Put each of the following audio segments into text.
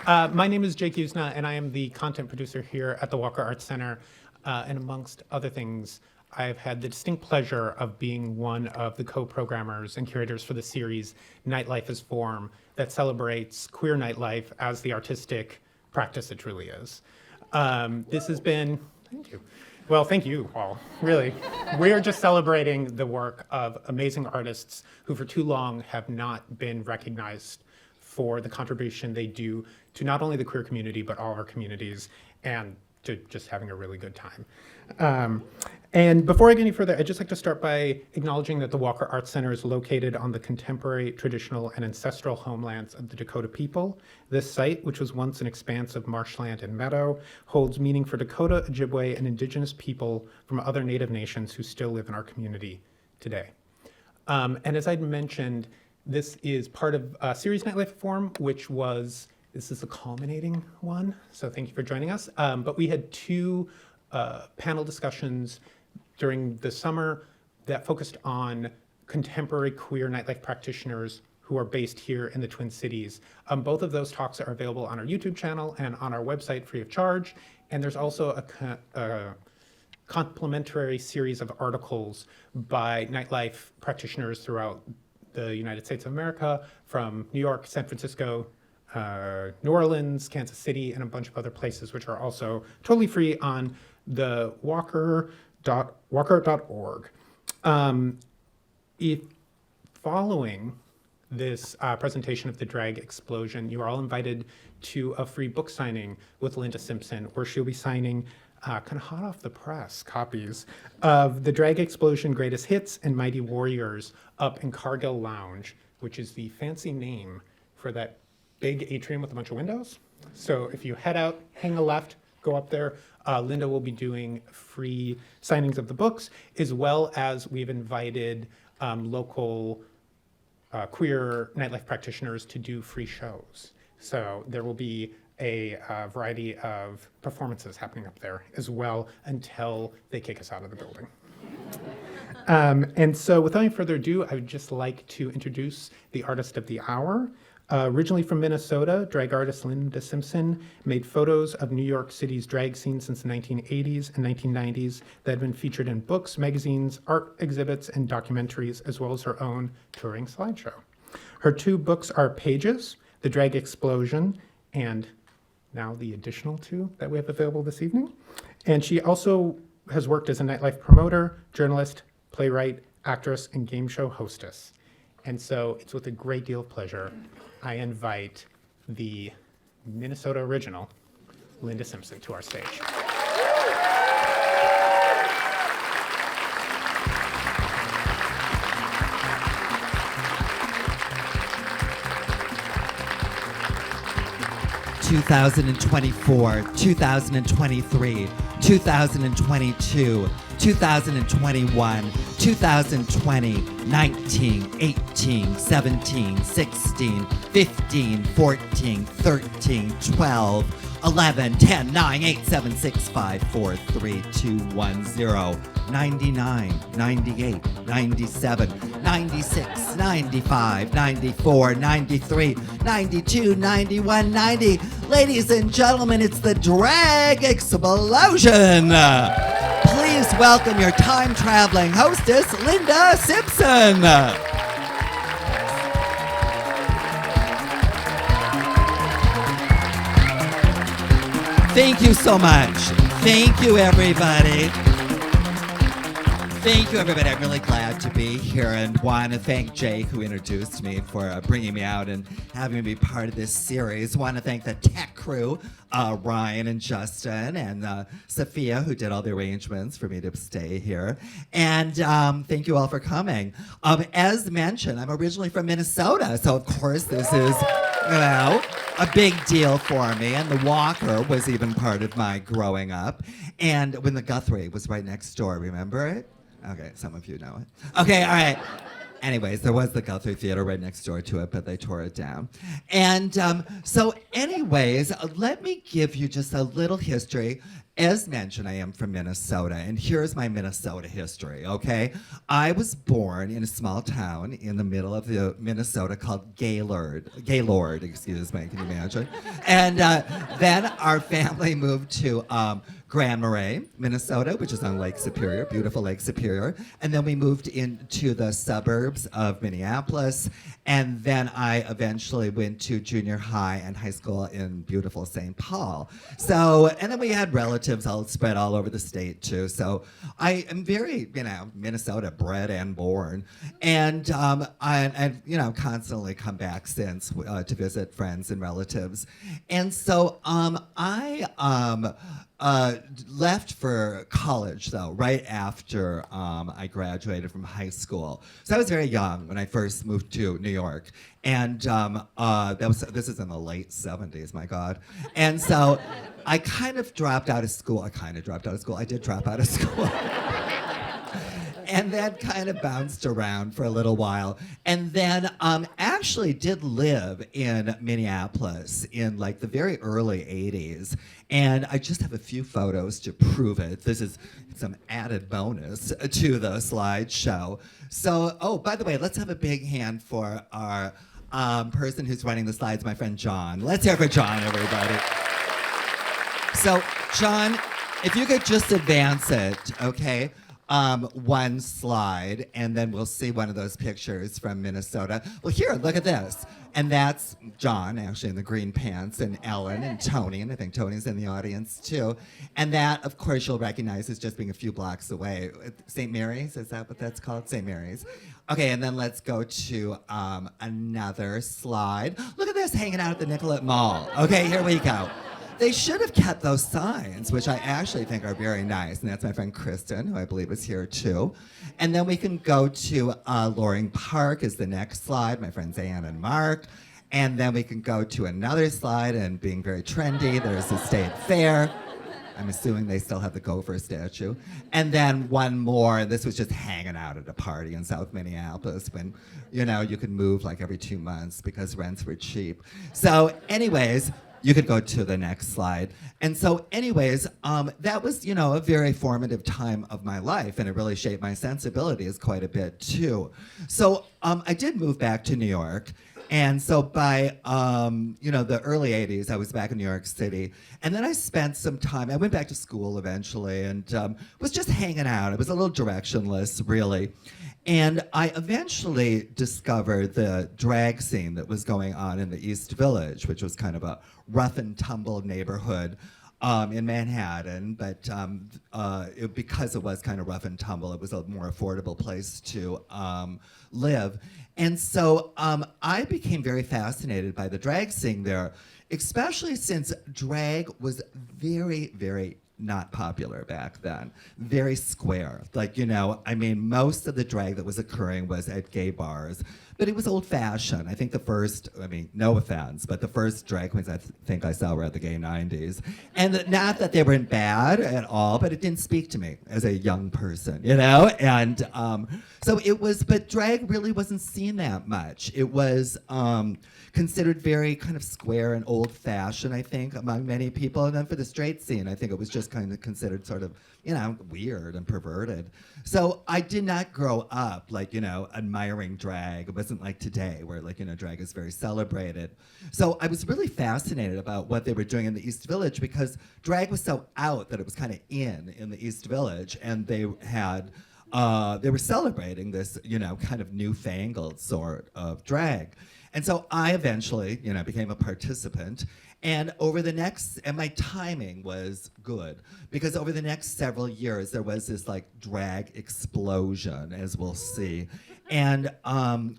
My name is Jake Usna, and I am the content producer here at the Walker Arts Center. And amongst other things, I've had the distinct pleasure of being one of the co-programmers and curators for the series Nightlife is Form, that celebrates queer nightlife as the artistic practice it truly is. This has been, thank you. Well, thank you all, really. We are just celebrating the work of amazing artists who for too long have not been recognized for the contribution they do to not only the queer community, but all our communities, and to just having a really good time. And before I get any further, I'd just like to start by acknowledging that the Walker Arts Center is located on the contemporary, traditional, and ancestral homelands of the Dakota people. This site, which was once an expanse of marshland and meadow, holds meaning for Dakota, Ojibwe, and indigenous people from other Native nations who still live in our community today. And as I'd mentioned, this is part of series Nightlife Form, this is a culminating one, so thank you for joining us. But we had two panel discussions during the summer that focused on contemporary queer nightlife practitioners who are based here in the Twin Cities. Both of those talks are available on our YouTube channel and on our website free of charge. And there's also a complimentary series of articles by nightlife practitioners throughout the United States of America, from New York, San Francisco, New Orleans, Kansas City, and a bunch of other places, which are also totally free on the walker.org. If following this presentation of the drag explosion, you are all invited to a free book signing with Linda Simpson, where she'll be signing kind of hot off the press copies of The Drag Explosion Greatest Hits and Mighty Warriors up in Cargill Lounge, which is the fancy name for that big atrium with a bunch of windows. So if you head out, hang a left, go up there. Linda will be doing free signings of the books, as well as we've invited local queer nightlife practitioners to do free shows. So there will be a variety of performances happening up there as well until they kick us out of the building. And so without any further ado, I would just like to introduce the artist of the hour. Originally from Minnesota, drag artist Linda Simpson made photos of New York City's drag scene since the 1980s and 1990s that have been featured in books, magazines, art exhibits, and documentaries, as well as her own touring slideshow. Her two books are Pages, The Drag Explosion, and now the additional two that we have available this evening. And she also has worked as a nightlife promoter, journalist, playwright, actress, and game show hostess. And so it's with a great deal of pleasure I invite the Minnesota original, Linda Simpson, to our stage. (2024, 2023, 2022, 2021, 2020, 19, 18, 17, 16, 15, 14, 13, 12, 11, 10, 9, 8, 7, 6, 5, 4, 3, 2, 1, 0, 99, 98, 97, 96, 95, 94, 93, 92, 91, 90. Ladies and gentlemen, it's the Drag Explosion. Please welcome your time-traveling hostess, Linda Simpson. Thank you so much. Thank you, everybody. Thank you, everybody. I'm really glad to be here and want to thank Jake, who introduced me, for bringing me out and having me be part of this series. Want to thank the tech crew, Ryan and Justin, and Sophia, who did all the arrangements for me to stay here. And thank you all for coming. As mentioned, I'm originally from Minnesota, so of course this is, a big deal for me. And the Walker was even part of my growing up. And when the Guthrie was right next door, remember it? Okay, some of you know it. Okay, all right. Anyways, there was the Guthrie Theater right next door to it, but they tore it down. And so anyways, let me give you just a little history as mentioned, I am from Minnesota, and here's my Minnesota history, okay? I was born in a small town in the middle of the Minnesota called Gaylord, excuse me, can you imagine? And then our family moved to Grand Marais, Minnesota, which is on Lake Superior, beautiful Lake Superior. And then we moved into the suburbs of Minneapolis. And then I eventually went to junior high and high school in beautiful St. Paul. So, and then we had relatives all spread all over the state too. So I am very, Minnesota bred and born. And I've, constantly come back since to visit friends and relatives. And so I left for college, though, right after I graduated from high school. So I was very young when I first moved to New York. And this is in the late 70s, my God. And so I kind of dropped out of school. I did drop out of school. And then kind of bounced around for a little while. And then actually did live in Minneapolis in like the very early 80s. And I just have a few photos to prove it. This is some added bonus to the slideshow. So, oh, by the way, let's have a big hand for our person who's running the slides, my friend John. Let's hear for John, everybody. So, John, if you could just advance it, okay? One slide, and then we'll see one of those pictures from Minnesota. Well, here, look at this. And that's John, actually, in the green pants, and Ellen, and Tony, and I think Tony's in the audience, too. And that, of course, you'll recognize as just being a few blocks away. St. Mary's, is that what that's called? St. Mary's. Okay, and then let's go to another slide. Look at this, hanging out at the Nicollet Mall. Okay, here we go. They should have kept those signs, which I actually think are very nice. And that's my friend Kristen, who I believe is here too. And then we can go to Loring Park is the next slide, my friends Ann and Mark. And then we can go to another slide, and being very trendy, there's the State Fair. I'm assuming they still have the Gopher statue. And then one more, this was just hanging out at a party in South Minneapolis when, you could move like every 2 months because rents were cheap. So anyways, you could go to the next slide. And so anyways, that was, a very formative time of my life, and it really shaped my sensibilities quite a bit too. So I did move back to New York. And so by, the early 80s, I was back in New York City. And then I spent some time, I went back to school eventually, and was just hanging out. It was a little directionless, really. And I eventually discovered the drag scene that was going on in the East Village, which was kind of a rough and tumble neighborhood in Manhattan. But because it was kind of rough and tumble, it was a more affordable place to live. And so I became very fascinated by the drag scene there, especially since drag was very, very not popular back then. Very square. Most of the drag that was occurring was at gay bars, but it was old-fashioned. I think the first, no offense, but the first drag queens I think I saw were at the gay 90s. And not that they weren't bad at all, but it didn't speak to me as a young person, And so it was, but drag really wasn't seen that much. It was considered very kind of square and old-fashioned, I think, among many people. And then for the straight scene, I think it was just kind of considered sort of, weird and perverted. So I did not grow up, admiring drag. It wasn't like today, where, drag is very celebrated. So I was really fascinated about what they were doing in the East Village, because drag was so out that it was kind of in the East Village, and they had, they were celebrating this, kind of newfangled sort of drag. And so I eventually, became a participant. And my timing was good, because over the next several years, there was this drag explosion, as we'll see. And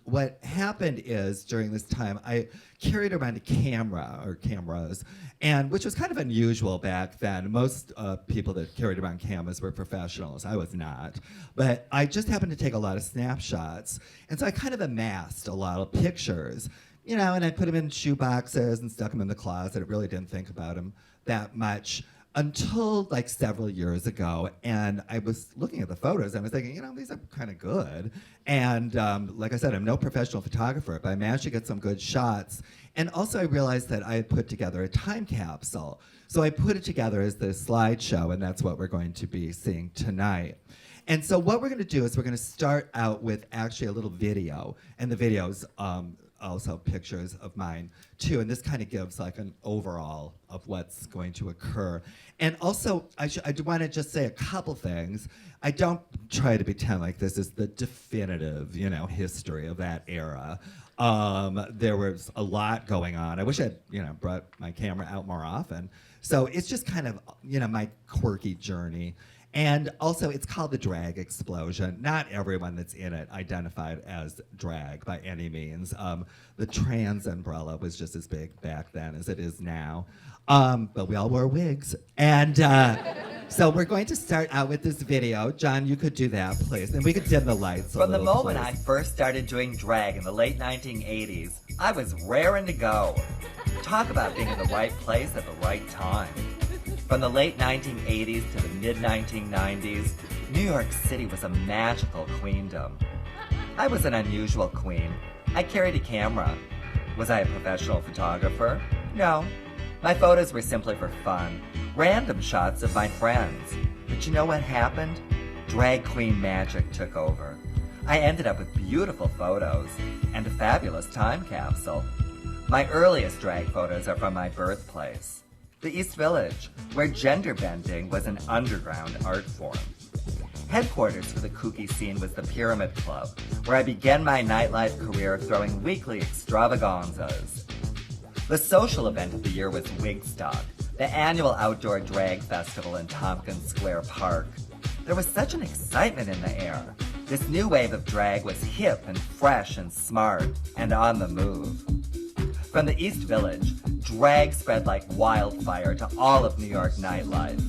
what happened is, during this time, I carried around a camera, or cameras, and which was kind of unusual back then. Most people that carried around cameras were professionals. I was not. But I just happened to take a lot of snapshots. And so I kind of amassed a lot of pictures, and I put them in shoe boxes and stuck them in the closet. I really didn't think about them that much. until like several years ago, and I was looking at the photos and I was thinking, these are kind of good. And like I said, I'm no professional photographer, but I managed to get some good shots. And also I realized that I had put together a time capsule. So I put it together as the slideshow, and that's what we're going to be seeing tonight. And so what we're going to do is we're going to start out with actually a little video, and the video's also pictures of mine too, and this kind of gives like an overall of what's going to occur. And also, I do want to just say a couple things. I don't try to pretend like this is the definitive, history of that era. There was a lot going on. I wish I'd, brought my camera out more often. So it's just kind of, my quirky journey. And also, it's called the drag explosion. Not everyone that's in it identified as drag by any means. The trans umbrella was just as big back then as it is now. But we all wore wigs. And so we're going to start out with this video. John, you could do that, please. And we could dim the lights a From the little, moment I please. first started doing drag in the late 1980s, I was raring to go. Talk about being in the right place at the right time. From the late 1980s to the mid-1990s, New York City was a magical queendom. I was an unusual queen. I carried a camera. Was I a professional photographer? No. My photos were simply for fun, random shots of my friends. But you know what happened? Drag queen magic took over. I ended up with beautiful photos and a fabulous time capsule. My earliest drag photos are from my birthplace, the East Village, where gender bending was an underground art form. Headquarters for the kooky scene was the Pyramid Club, where I began my nightlife career throwing weekly extravaganzas. The social event of the year was Wigstock, the annual outdoor drag festival in Tompkins Square Park. There was such an excitement in the air. This new wave of drag was hip and fresh and smart and on the move. From the East Village, drag spread like wildfire to all of New York nightlife.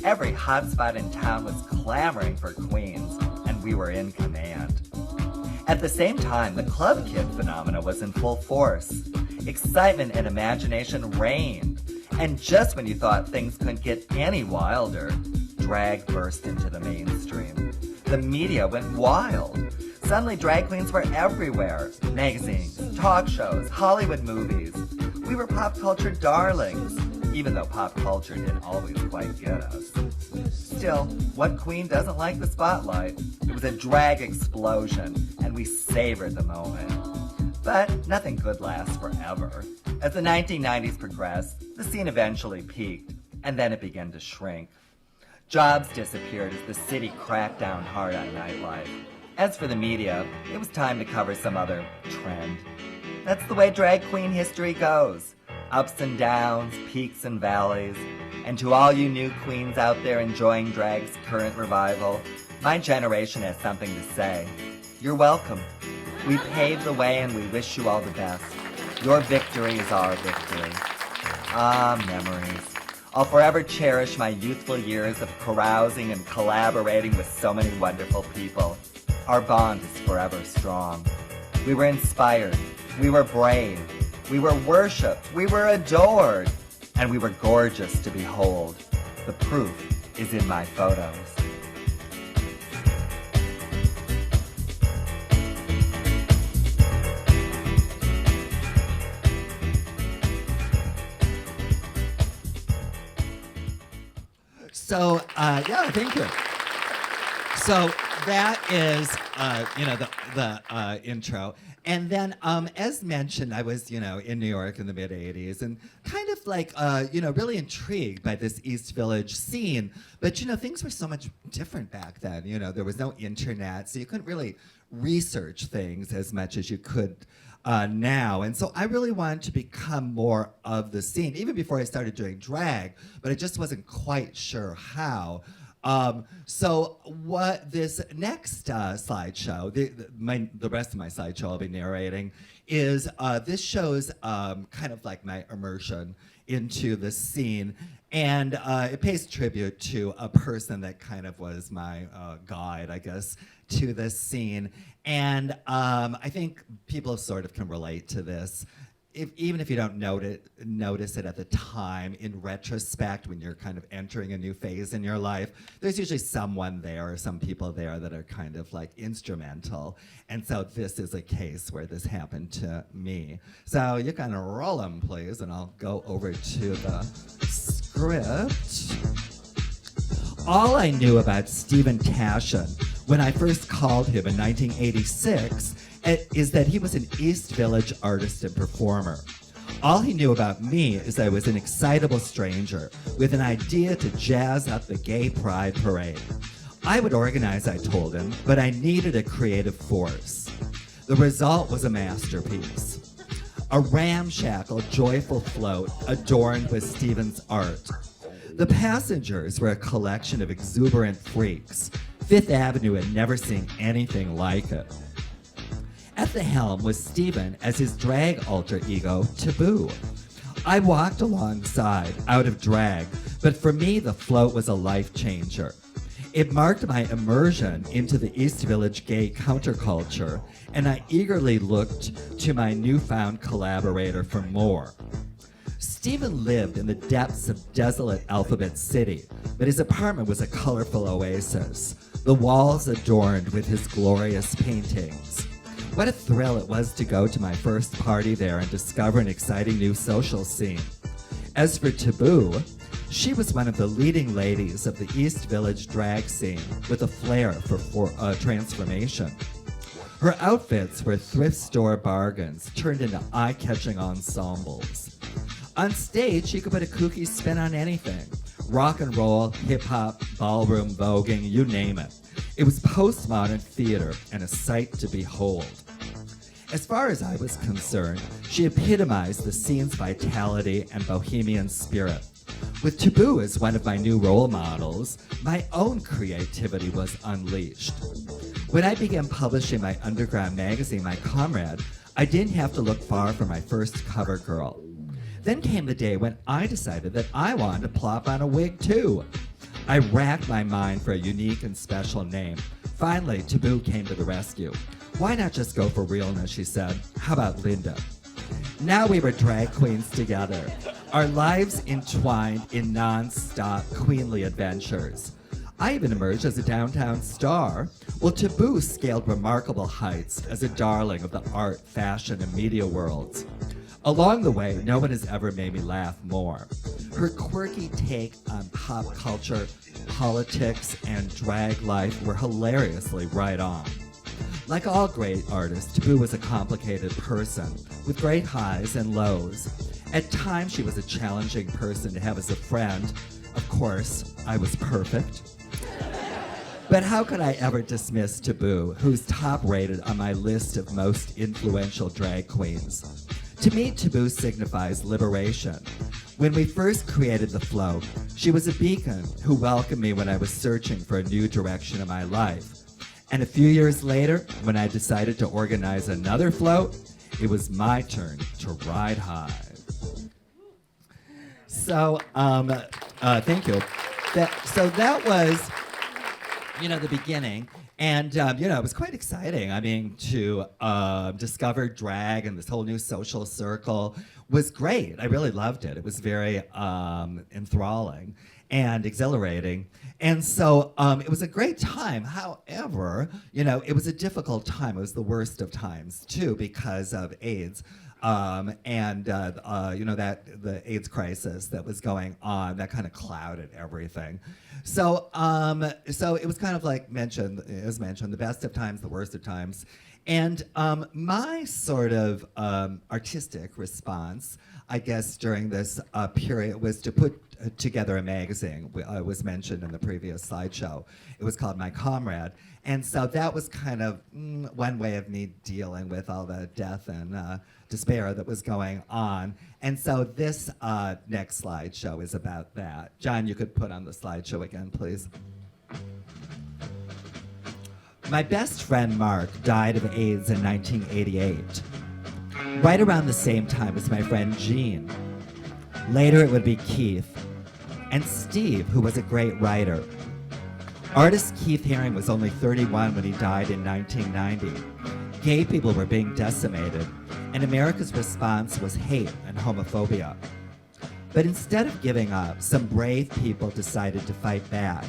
Every hotspot in town was clamoring for queens, and we were in command. At the same time, the club kid phenomena was in full force. Excitement and imagination reigned. And just when you thought things couldn't get any wilder, drag burst into the mainstream. The media went wild. Suddenly, drag queens were everywhere. Magazines, talk shows, Hollywood movies. We were pop culture darlings, even though pop culture didn't always quite get us. Still, what queen doesn't like the spotlight? It was a drag explosion, and we savored the moment. But nothing good lasts forever. As the 1990s progressed, the scene eventually peaked, and then it began to shrink. Jobs disappeared as the city cracked down hard on nightlife. As for the media, it was time to cover some other trend. That's the way drag queen history goes. Ups and downs, peaks and valleys. And to all you new queens out there enjoying drag's current revival, my generation has something to say. You're welcome. We paved the way and we wish you all the best. Your victory is our victory. Ah, memories. I'll forever cherish my youthful years of carousing and collaborating with so many wonderful people. Our bond is forever strong. We were inspired. We were brave. We were worshipped. We were adored. And we were gorgeous to behold. The proof is in my photos. So, yeah, thank you. So that is, the intro. And then, as mentioned, I was, in New York in the mid-'80s and kind of like, really intrigued by this East Village scene. But, things were so much different back then. There was no internet, so you couldn't really research things as much as you could now. And so I really wanted to become more of the scene, even before I started doing drag, but I just wasn't quite sure how. So what this next slideshow, the rest of my slideshow I'll be narrating, is this shows kind of like my immersion into the scene. And it pays tribute to a person that kind of was my guide, I guess, to this scene. And I think people sort of can relate to this. even if you don't notice it at the time, in retrospect, when you're kind of entering a new phase in your life, there's usually someone there or some people there that are kind of like instrumental. And so this is a case where this happened to me. So you kind of roll them, please, and I'll go over to the script. All I knew about Stephen Tashin when I first called him in 1986 is that he was an East Village artist and performer. All he knew about me is I was an excitable stranger with an idea to jazz up the gay pride parade. I would organize, I told him, but I needed a creative force. The result was a masterpiece. A ramshackle, joyful float adorned with Stephen's art. The passengers were a collection of exuberant freaks. Fifth Avenue had never seen anything like it. At the helm was Stephen as his drag alter ego, Taboo. I walked alongside, out of drag, but for me the float was a life changer. It marked my immersion into the East Village gay counterculture, and I eagerly looked to my newfound collaborator for more. Stephen lived in the depths of desolate Alphabet City, but his apartment was a colorful oasis, the walls adorned with his glorious paintings. What a thrill it was to go to my first party there and discover an exciting new social scene. As for Taboo, she was one of the leading ladies of the East Village drag scene with a flair for transformation. Her outfits were thrift store bargains turned into eye-catching ensembles. On stage, she could put a kooky spin on anything. Rock and roll, hip-hop, ballroom, voguing, you name it. It was postmodern theater and a sight to behold. As far as I was concerned, she epitomized the scene's vitality and bohemian spirit. With Taboo as one of my new role models, my own creativity was unleashed. When I began publishing my underground magazine, My Comrade, I didn't have to look far for my first cover girl. Then came the day when I decided that I wanted to plop on a wig too. I racked my mind for a unique and special name. Finally, Taboo came to the rescue. Why not just go for realness, she said. How about Linda? Now we were drag queens together, our lives entwined in non-stop queenly adventures. I even emerged as a downtown star, while Taboo scaled remarkable heights as a darling of the art, fashion, and media worlds. Along the way, no one has ever made me laugh more. Her quirky take on pop culture, politics, and drag life were hilariously right on. Like all great artists, Taboo was a complicated person with great highs and lows. At times, she was a challenging person to have as a friend. Of course, I was perfect. But how could I ever dismiss Taboo, who's top-rated on my list of most influential drag queens? To me, Taboo signifies liberation. When we first created the float, she was a beacon who welcomed me when I was searching for a new direction in my life. And a few years later, when I decided to organize another float, it was my turn to ride high. So, thank you. That was, the beginning. And, it was quite exciting. I mean, to discover drag and this whole new social circle was great. I really loved it. It was very enthralling and exhilarating. And so it was a great time. However, it was a difficult time. It was the worst of times, too, because of AIDS. The AIDS crisis that was going on, that kind of clouded everything. So it was kind of like as mentioned, the best of times, the worst of times. And my sort of artistic response, I guess, during this period was to put together a magazine. It was mentioned in the previous slideshow. It was called My Comrade. And so that was kind of one way of me dealing with all the death and despair that was going on. And so this next slideshow is about that. John, you could put on the slideshow again, please. My best friend Mark died of AIDS in 1988, right around the same time as my friend Jean. Later it would be Keith, and Steve, who was a great writer. Artist Keith Haring was only 31 when he died in 1990. Gay people were being decimated, and America's response was hate and homophobia. But instead of giving up, some brave people decided to fight back.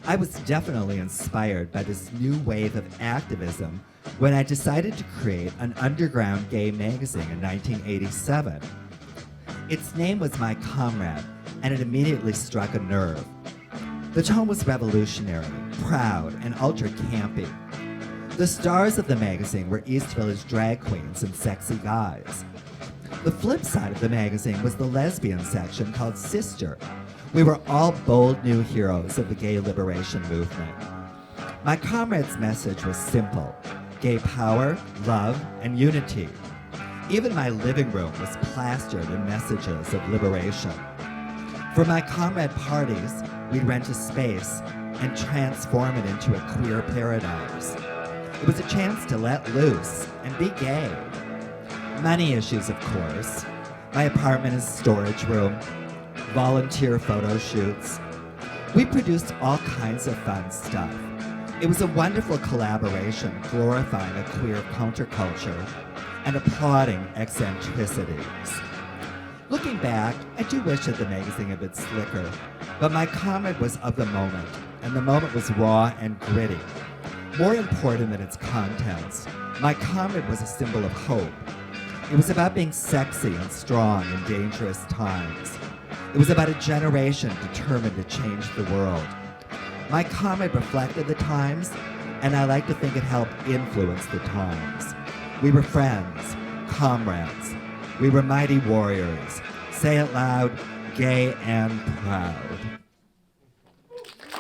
I was definitely inspired by this new wave of activism when I decided to create an underground gay magazine in 1987. Its name was My Comrade, and it immediately struck a nerve. The tone was revolutionary, proud, and ultra campy. The stars of the magazine were East Village drag queens and sexy guys. The flip side of the magazine was the lesbian section called Sister. We were all bold new heroes of the gay liberation movement. My Comrade's message was simple: gay power, love, and unity. Even my living room was plastered in messages of liberation. For My Comrade parties, we'd rent a space and transform it into a queer paradise. It was a chance to let loose and be gay. Money issues, of course. My apartment is storage room, volunteer photo shoots. We produced all kinds of fun stuff. It was a wonderful collaboration glorifying a queer counterculture and applauding eccentricities. Looking back, I do wish that the magazine had been slicker, but My Comrade was of the moment, and the moment was raw and gritty. More important than its contents, My Comrade was a symbol of hope. It was about being sexy and strong in dangerous times. It was about a generation determined to change the world. My Comrade reflected the times, and I like to think it helped influence the times. We were friends, comrades. We were mighty warriors. Say it loud, gay and proud.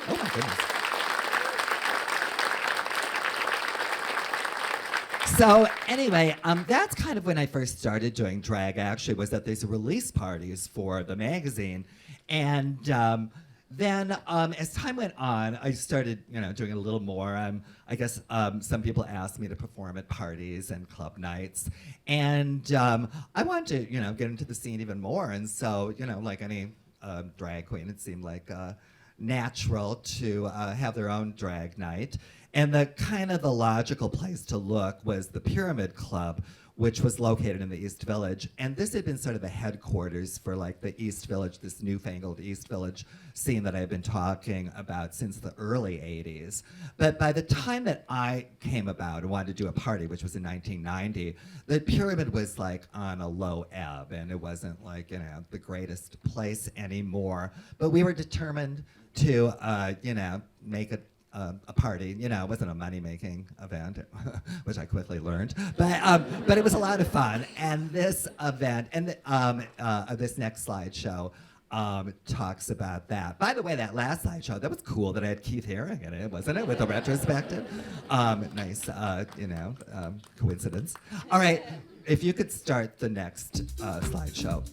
Oh my goodness. So anyway, that's kind of when I first started doing drag, actually, was at these release parties for the magazine. And then as time went on, I started, doing it a little more. I guess some people asked me to perform at parties and club nights. And I wanted to, get into the scene even more. And so, like any drag queen, it seemed like natural to have their own drag night. And the logical place to look was the Pyramid Club, which was located in the East Village. And this had been sort of the headquarters for the East Village, this newfangled East Village scene that I've been talking about since the early 80s. But by the time that I came about and wanted to do a party, which was in 1990, the Pyramid was on a low ebb, and it wasn't the greatest place anymore. But we were determined to, make it a party. It wasn't a money-making event, which I quickly learned, but it was a lot of fun. And this event, and this next slideshow talks about that. By the way, that last slideshow, that was cool that I had Keith Haring in it, wasn't it, with a retrospective? Nice, coincidence. All right, if you could start the next slideshow.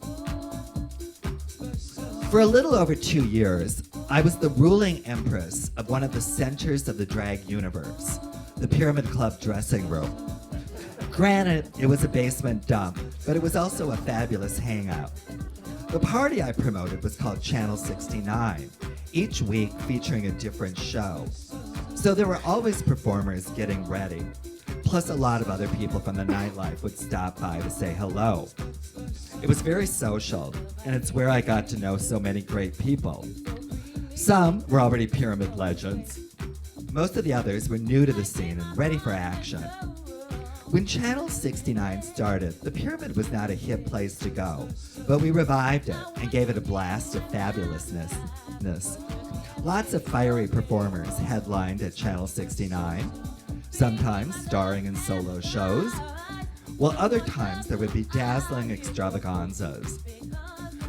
For a little over 2 years, I was the ruling empress of one of the centers of the drag universe, the Pyramid Club dressing room. Granted, it was a basement dump, but it was also a fabulous hangout. The party I promoted was called Channel 69, each week featuring a different show. So there were always performers getting ready, plus a lot of other people from the nightlife would stop by to say hello. It was very social, and it's where I got to know so many great people. Some were already Pyramid legends. Most of the others were new to the scene and ready for action. When Channel 69 started, the Pyramid was not a hip place to go, but we revived it and gave it a blast of fabulousness. Lots of fiery performers headlined at Channel 69, sometimes starring in solo shows, while other times there would be dazzling extravaganzas.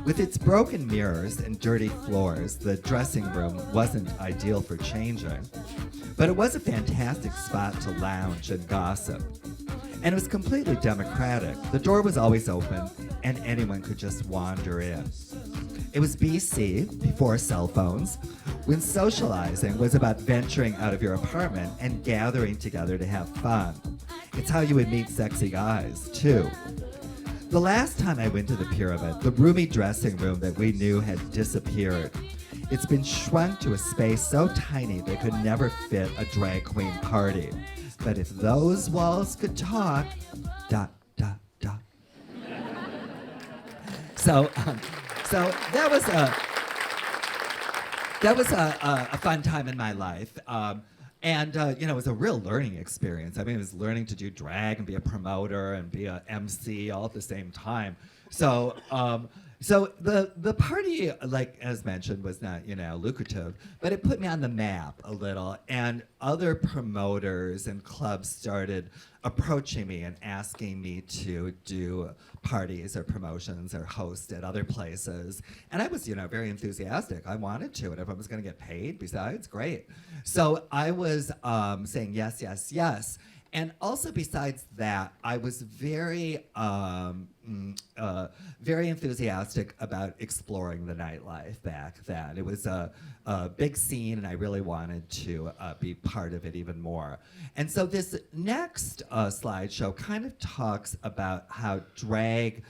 With its broken mirrors and dirty floors, the dressing room wasn't ideal for changing, but it was a fantastic spot to lounge and gossip. And it was completely democratic. The door was always open, and anyone could just wander in. It was BC, before cell phones, when socializing was about venturing out of your apartment and gathering together to have fun. It's how you would meet sexy guys, too. The last time I went to the Pyramid, the roomy dressing room that we knew had disappeared. It's been shrunk to a space so tiny they could never fit a drag queen party. But if those walls could talk, ... So that was a fun time in my life. It was a real learning experience. I mean, it was learning to do drag and be a promoter and be a MC all at the same time. So the party, like as mentioned, was not lucrative, but it put me on the map a little. And other promoters and clubs started approaching me and asking me to do parties or promotions or host at other places. And I was, very enthusiastic. I wanted to, and if I was going to get paid, besides, great. So I was saying yes, yes, yes. And also besides that, I was very enthusiastic about exploring the nightlife back then. It was a big scene, and I really wanted to be part of it even more. And so this next slideshow kind of talks about how drag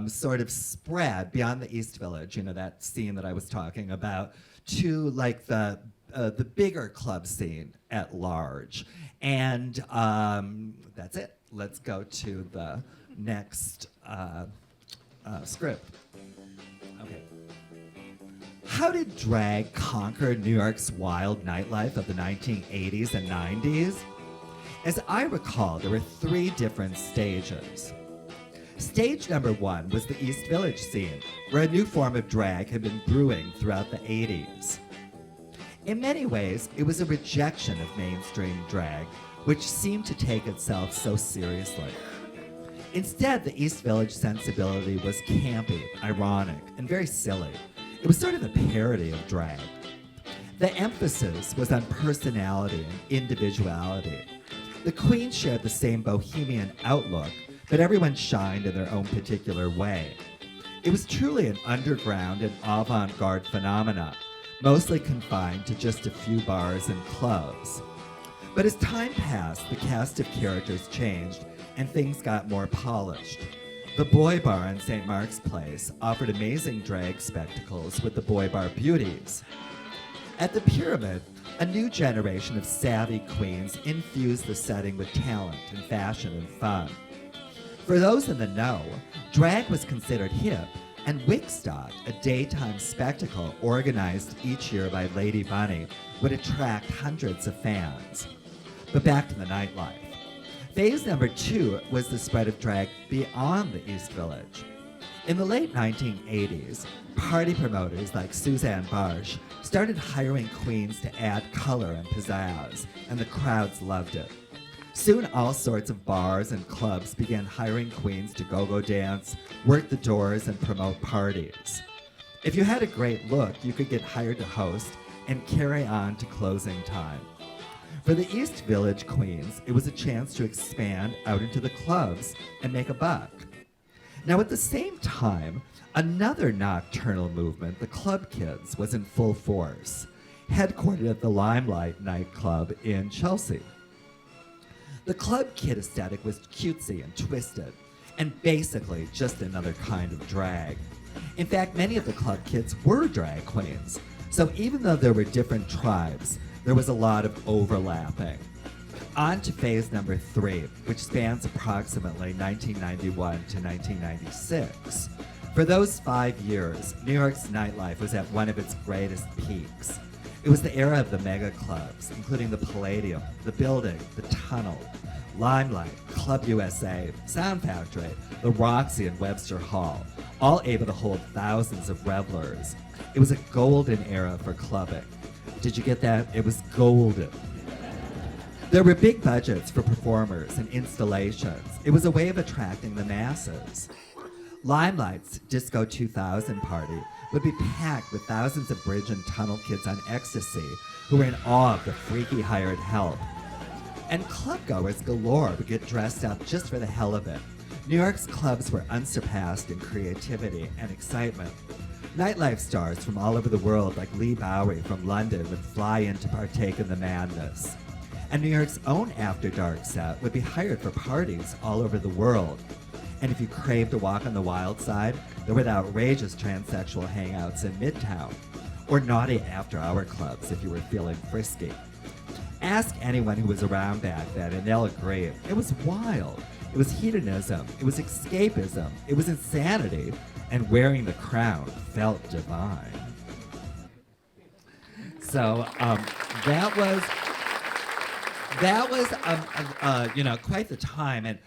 sort of spread beyond the East Village, that scene that I was talking about, to like the bigger club scene at large. And that's it. Let's go to the next script. Okay. How did drag conquer New York's wild nightlife of the 1980s and 90s? As I recall, there were 3 different stages. Stage number 1 was the East Village scene, where a new form of drag had been brewing throughout the 80s. In many ways, it was a rejection of mainstream drag, which seemed to take itself so seriously. Instead, the East Village sensibility was campy, ironic, and very silly. It was sort of a parody of drag. The emphasis was on personality and individuality. The queens shared the same bohemian outlook, but everyone shined in their own particular way. It was truly an underground and avant-garde phenomena, mostly confined to just a few bars and clubs. But as time passed, the cast of characters changed and things got more polished. The Boy Bar in St. Mark's Place offered amazing drag spectacles with the Boy Bar Beauties. At the Pyramid, a new generation of savvy queens infused the setting with talent and fashion and fun. For those in the know, drag was considered hip, and Wickstock, a daytime spectacle organized each year by Lady Bunny, would attract hundreds of fans. But back to the nightlife. Phase number 2 was the spread of drag beyond the East Village. In the late 1980s, party promoters like Suzanne Barsh started hiring queens to add color and pizzazz, and the crowds loved it. Soon, all sorts of bars and clubs began hiring queens to go-go dance, work the doors, and promote parties. If you had a great look, you could get hired to host and carry on to closing time. For the East Village queens, it was a chance to expand out into the clubs and make a buck. Now, at the same time, another nocturnal movement, the Club Kids, was in full force, headquartered at the Limelight nightclub in Chelsea. The Club Kid aesthetic was cutesy and twisted, and basically just another kind of drag. In fact, many of the Club Kids were drag queens, so even though there were different tribes, there was a lot of overlapping. On to phase number 3, which spans approximately 1991 to 1996. For those 5 years, New York's nightlife was at one of its greatest peaks. It was the era of the mega clubs, including the Palladium, the Building, the Tunnel, Limelight, Club USA, Sound Factory, the Roxy and Webster Hall, all able to hold thousands of revelers. It was a golden era for clubbing. Did you get that? It was golden. There were big budgets for performers and installations. It was a way of attracting the masses. Limelight's Disco 2000 party would be packed with thousands of bridge and tunnel kids on ecstasy who were in awe of the freaky hired help. And clubgoers galore would get dressed up just for the hell of it. New York's clubs were unsurpassed in creativity and excitement. Nightlife stars from all over the world, like Lee Bowery from London, would fly in to partake in the madness. And New York's own After Dark set would be hired for parties all over the world. And if you craved a walk on the wild side, there were the outrageous transsexual hangouts in Midtown, or naughty after-hour clubs if you were feeling frisky. Ask anyone who was around back then, and they'll agree. It was wild. It was hedonism. It was escapism. It was insanity. and wearing the crown felt divine. So that was quite the time. And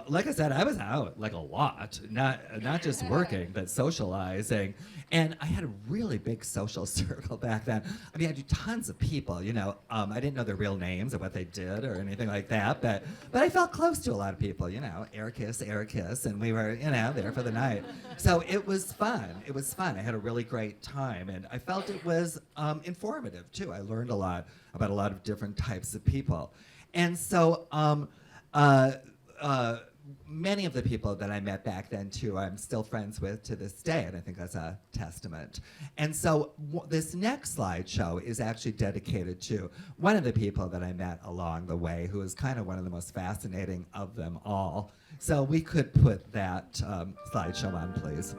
like I said, I was out like a lot, not just working, but socializing. And I had a really big social circle back then. I mean, I knew tons of people, I didn't know their real names or what they did or anything like that, but I felt close to a lot of people, air kiss, and we were, there for the night. So it was fun. It was fun. I had a really great time, and I felt it was informative, too. I learned a lot about a lot of different types of people. And so many of the people that I met back then, too, I'm still friends with to this day, and I think that's a testament. And so this next slideshow is actually dedicated to one of the people that I met along the way, who is kind of one of the most fascinating of them all. So we could put that slideshow on, please.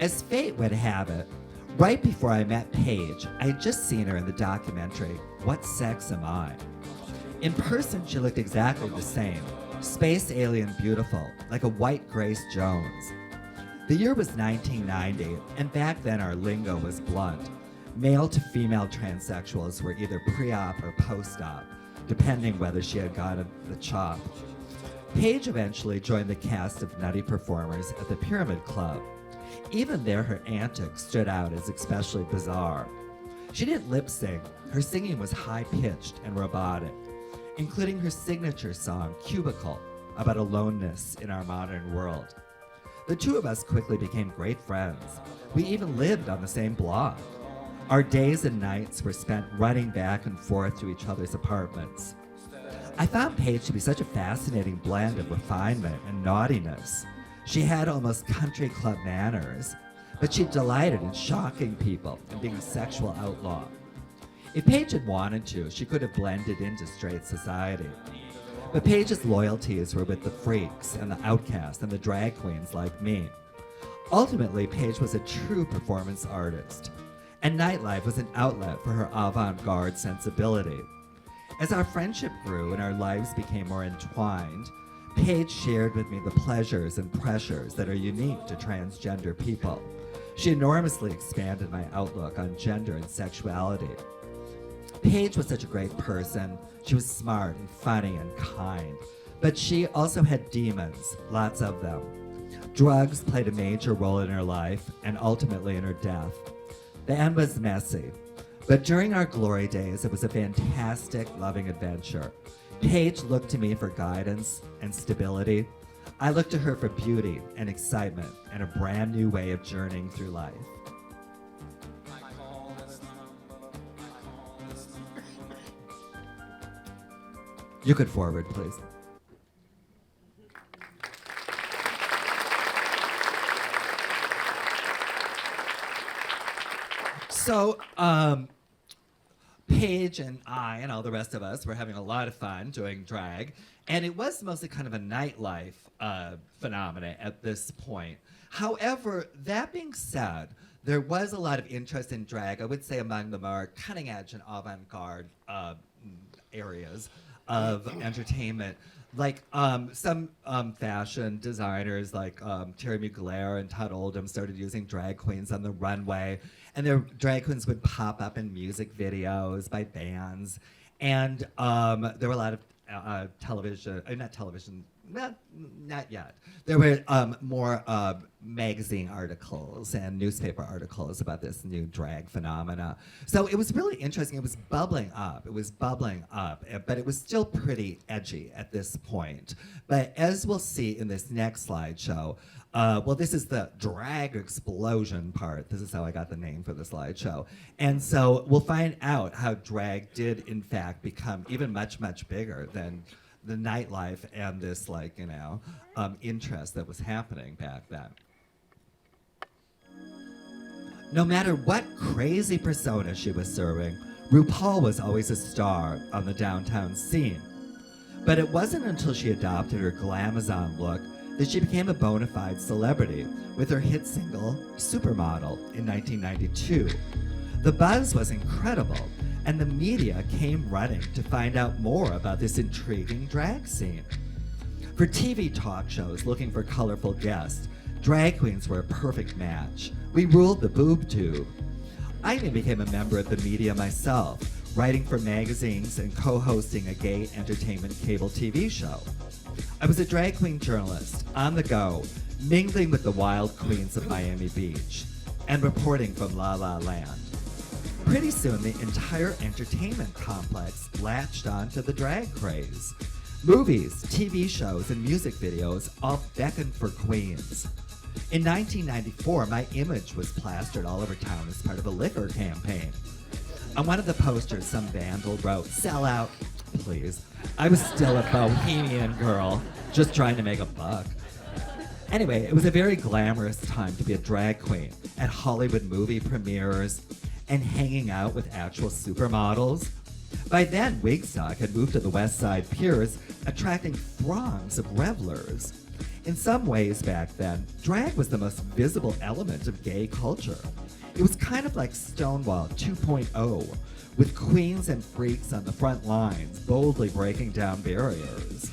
As fate would have it, right before I met Paige, I had just seen her in the documentary, What Sex Am I? In person, she looked exactly the same, space alien beautiful, like a white Grace Jones. The year was 1990, and back then our lingo was blunt. Male to female transsexuals were either pre-op or post-op, depending whether she had gotten the chop. Paige eventually joined the cast of Nutty Performers at the Pyramid Club. Even there, her antics stood out as especially bizarre. She didn't lip sync. Her singing was high-pitched and robotic, including her signature song, Cubicle, about aloneness in our modern world. The two of us quickly became great friends. We even lived on the same block. Our days and nights were spent running back and forth to each other's apartments. I found Paige to be such a fascinating blend of refinement and naughtiness. She had almost country club manners, but she delighted in shocking people and being a sexual outlaw. If Paige had wanted to, she could have blended into straight society. But Paige's loyalties were with the freaks and the outcasts and the drag queens like me. Ultimately, Paige was a true performance artist, and Nightlife was an outlet for her avant-garde sensibility. As our friendship grew and our lives became more entwined, Paige shared with me the pleasures and pressures that are unique to transgender people. She enormously expanded my outlook on gender and sexuality. Paige was such a great person. She was smart and funny and kind, but she also had demons, lots of them. Drugs played a major role in her life and ultimately in her death. The end was messy, but during our glory days, it was a fantastic, loving adventure. Paige looked to me for guidance and stability. I looked to her for beauty and excitement and a brand new way of journeying through life. You could forward, please. So, Paige and I and all the rest of us were having a lot of fun doing drag, and it was mostly kind of a nightlife phenomenon at this point. However, that being said, there was a lot of interest in drag, I would say among the more cutting edge and avant-garde areas of entertainment. Like some fashion designers like Terry Mugler and Todd Oldham started using drag queens on the runway, and their drag queens would pop up in music videos by bands. And there were a lot of television, not television, not yet. There were more magazine articles and newspaper articles about this new drag phenomena. So it was really interesting. It was bubbling up. But it was still pretty edgy at this point. But as we'll see in this next slideshow, well, this is the drag explosion part. This is how I got the name for the slideshow. And so we'll find out how drag did, in fact, become even much, much bigger than the nightlife and this, interest that was happening back then. No matter what crazy persona she was serving, RuPaul was always a star on the downtown scene. But it wasn't until she adopted her glamazon look that she became a bona fide celebrity with her hit single, Supermodel, in 1992. The buzz was incredible, and the media came running to find out more about this intriguing drag scene. For TV talk shows looking for colorful guests, drag queens were a perfect match. We ruled the boob tube. I even became a member of the media myself, writing for magazines and co-hosting a gay entertainment cable TV show. I was a drag queen journalist, on the go, mingling with the wild queens of Miami Beach, and reporting from La La Land. Pretty soon, the entire entertainment complex latched onto the drag craze. Movies, TV shows, and music videos all beckoned for queens. In 1994, my image was plastered all over town as part of a liquor campaign. On one of the posters, some vandal wrote, "Sell out, please." I was still a bohemian girl, just trying to make a buck. Anyway, it was a very glamorous time to be a drag queen at Hollywood movie premieres and hanging out with actual supermodels. By then, Wigstock had moved to the West Side Piers, attracting throngs of revelers. In some ways back then, drag was the most visible element of gay culture. It was kind of like Stonewall 2.0, with queens and freaks on the front lines, boldly breaking down barriers.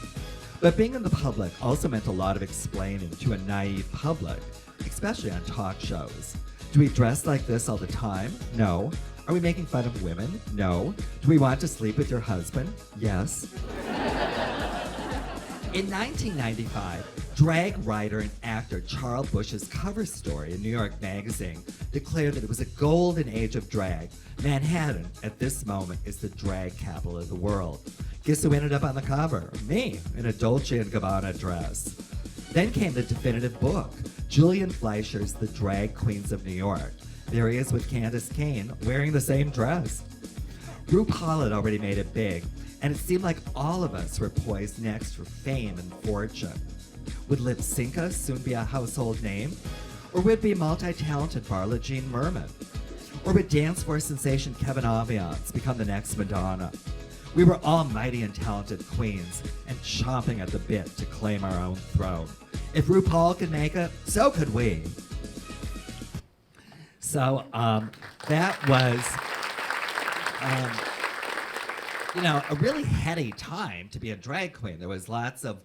But being in the public also meant a lot of explaining to a naive public, especially on talk shows. Do we dress like this all the time? No. Are we making fun of women? No. Do we want to sleep with your husband? Yes. In 1995, drag writer and actor Charles Bush's cover story in New York Magazine declared that it was a golden age of drag. Manhattan, at this moment, is the drag capital of the world. Guess who ended up on the cover? Me, in a Dolce & Gabbana dress. Then came the definitive book, Julian Fleischer's The Drag Queens of New York. There he is with Candace Cain, wearing the same dress. RuPaul had already made it big, and it seemed like all of us were poised next for fame and fortune. Would Lip Synca soon be a household name? Or would it be multi-talented Marla Jean Merman? Or would dance floor sensation Kevin Aviance become the next Madonna? We were all mighty and talented queens and chomping at the bit to claim our own throne. If RuPaul could make it, so could we. So that was, a really heady time to be a drag queen. There was lots of